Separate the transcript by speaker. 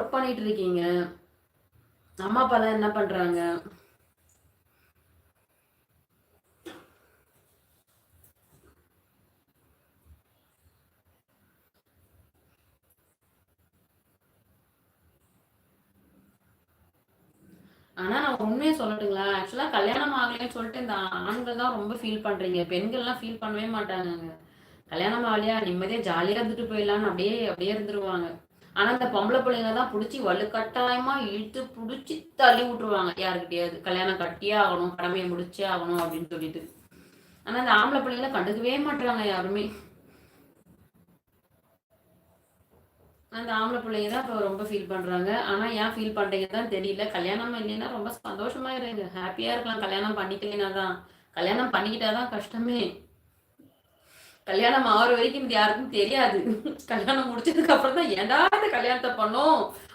Speaker 1: Work பண்ணிட்டு இருக்கீங்க. அம்மா அப்பாலாம் என்ன பண்றாங்க? ஆனா நான் உண்மைய சொல்லட்டுங்களா? ஆக்சுவலா கல்யாணம் ஆகலைன்னு சொல்லிட்டு இந்த ஆண்கள் தான் ரொம்ப ஃபீல் பண்றீங்க. பெண்கள்லாம் ஃபீல் பண்ணவே மாட்டாங்கங்க. கல்யாணம் ஆகலையா நிம்மதியா ஜாலியா இருந்துட்டு போயிடலான்னு அப்படியே அப்படியே இருந்துருவாங்க. ஆனா இந்த பொம்பளை பிள்ளைங்க தான் புடிச்சு வலுக்கட்டாயமா இழுத்து புடிச்சு தள்ளி விட்டுருவாங்க யாருக்கிட்டயாவது. கல்யாணம் கட்டியே ஆகணும், கடமையை முடிச்சே ஆகணும் அப்படின்னு சொல்லிட்டு. ஆனா இந்த ஆம்பளை பிள்ளைங்கள கண்டுக்கவே மாட்றாங்க யாருமே. அந்த ஆம்பளை பிள்ளைங்க தான் இப்போ ரொம்ப ஃபீல் பண்றாங்க. ஆனா ஏன் ஃபீல் பண்றீங்கன்னு தான் தெரியல. கல்யாணம் இல்லைன்னா ரொம்ப சந்தோஷமா இருங்க. ஹாப்பியா இருக்கலாம் கல்யாணம் பண்ணிக்கலைன்னா தான். கல்யாணம் பண்ணிக்கிட்டா தான் கஷ்டமே. கல்யாணம் ஆகுற வரைக்கும் இது யாருக்கும் தெரியாது. கல்யாணம் முடிச்சதுக்கு அப்புறம் தான் ஏன்டா இந்த கல்யாணத்த பண்ணோம்